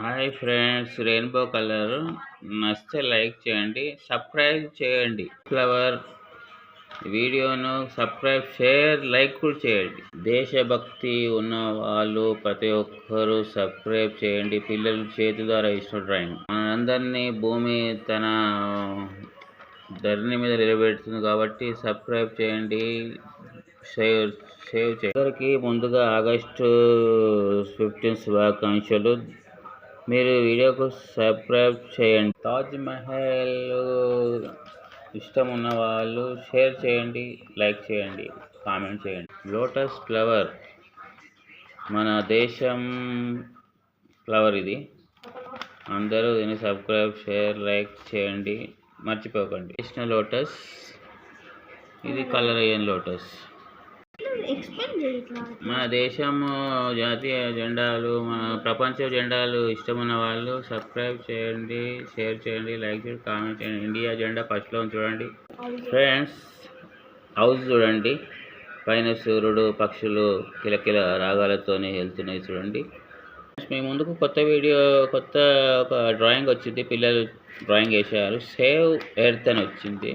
Hi friends, rainbow colour నచ్చితే like చేయండి, subscribe చేయండి. ఫ్లవర్ వీడియోను సబ్స్క్రైబ్, షేర్, లైక్ కూడా చేయండి. దేశభక్తి ఉన్న వాళ్ళు ప్రతి ఒక్కరూ సబ్స్క్రైబ్ చేయండి. పిల్లలు చేతి ద్వారా ఇచ్చిన డ్రాయింగ్ మనందరినీ భూమి తన ధరణి మీద నిలబెడుతుంది కాబట్టి సబ్స్క్రైబ్ చేయండి, సేవ్ చేయండి. అందరికీ ముందుగా ఆగస్టు 15 శుభాకాంక్షలు. మీరు వీడియోకు సబ్స్క్రైబ్ చేయండి. తాజ్ మహల్ ఇష్టం ఉన్న వాళ్ళు షేర్ చేయండి, లైక్ చేయండి, కామెంట్ చేయండి. లోటస్ ఫ్లవర్ మన దేశం ఫ్లవర్ ఇది. అందరూ దీన్ని సబ్స్క్రైబ్, షేర్, లైక్ చేయండి, మర్చిపోకండి. కృష్ణ లోటస్ ఇది కలర్ అయ్యన్ లోటస్. మన దేశం జాతీయ జెండాలు, మన ప్రపంచ జెండాలు ఇష్టమున్న వాళ్ళు సబ్స్క్రైబ్ చేయండి, షేర్ చేయండి, లైక్ చేయండి, కామెంట్ చేయండి. ఇండియా జెండా ఫస్ట్లో చూడండి ఫ్రెండ్స్. హౌస్ చూడండి, పైన సూర్యుడు, పక్షులు కిలకిల రాగాలతో వెళ్తున్నాయి చూడండి. మీ ముందుకు కొత్త ఒక డ్రాయింగ్ వచ్చింది. పిల్లలు డ్రాయింగ్ వేసారు. సేవ్ ఎర్త్ అని వచ్చింది.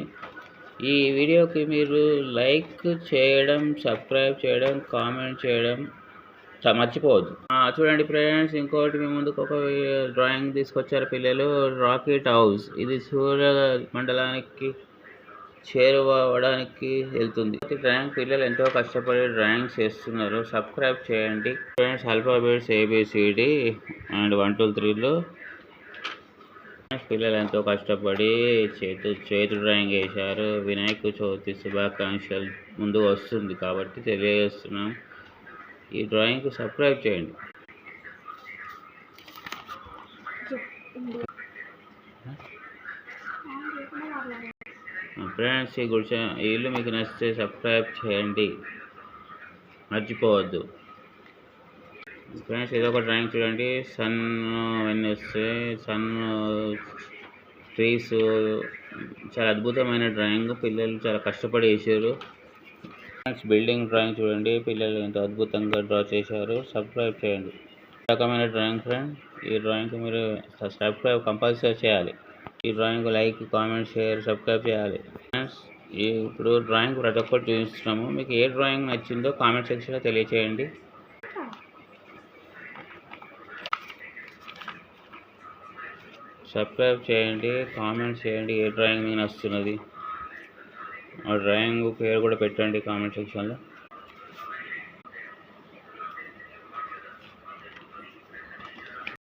ఈ వీడియోకి మీరు లైక్ చేయడం, సబ్స్క్రైబ్ చేయడం, కామెంట్ చేయడం మర్చిపోవద్దు. చూడండి ఫ్రెండ్స్, ఇంకోటి మీ ముందుకు ఒక డ్రాయింగ్ తీసుకొచ్చారు పిల్లలు. రాకెట్ హౌస్ ఇది సూర్య మండలానికి చేరువడానికి వెళ్తుంది. డ్రాయింగ్ పిల్లలు ఎంతో కష్టపడి డ్రాయింగ్స్ చేస్తున్నారు. సబ్స్క్రైబ్ చేయండి ఫ్రెండ్స్. ఆల్ఫాబెట్స్ ABCD అండ్ 1 2 3లో పిల్లలు ఎంతో కష్టపడి చేతు డ్రాయింగ్ వేశారు. వినాయక చవితి శుభాకాంక్షలు ముందు వస్తుంది కాబట్టి తెలియజేస్తున్నాం. ఈ డ్రాయింగ్కి సబ్స్క్రైబ్ చేయండి. ఫ్రెండ్స్, ఈ ఇల్లు మీకు నచ్చితే సబ్స్క్రైబ్ చేయండి, మర్చిపోవద్దు. ఫ్రెండ్స్, ఏదో ఒక డ్రాయింగ్ చూడండి. సన్ అవన్నీ వస్తే సన్, ట్రీస్, చాలా అద్భుతమైన డ్రాయింగ్. పిల్లలు చాలా కష్టపడి వేసారు. బిల్డింగ్ డ్రాయింగ్ చూడండి, పిల్లలు ఎంతో అద్భుతంగా డ్రా చేశారు. సబ్స్క్రైబ్ చేయండి. రకమైన డ్రాయింగ్ ఫ్రెండ్. ఈ డ్రాయింగ్ మీరు సబ్స్క్రైబ్ కంపల్సరీ చేయాలి. ఈ drawing like, comment, share, subscribe చేయాలి ఫ్రెండ్స్. ఇప్పుడు డ్రాయింగ్ ప్రతి ఒక్కటి చూపిస్తున్నాము. మీకు ఏ డ్రాయింగ్ నచ్చిందో కామెంట్ సెక్షన్లో తెలియచేయండి. సబ్స్క్రైబ్ చేయండి, కామెంట్ చేయండి. ఏ డ్రాయింగ్ మీకు నచ్చుతున్నది ఆ డ్రాయింగ్ పేరు కూడా పెట్టండి కామెంట్ సెక్షన్లో.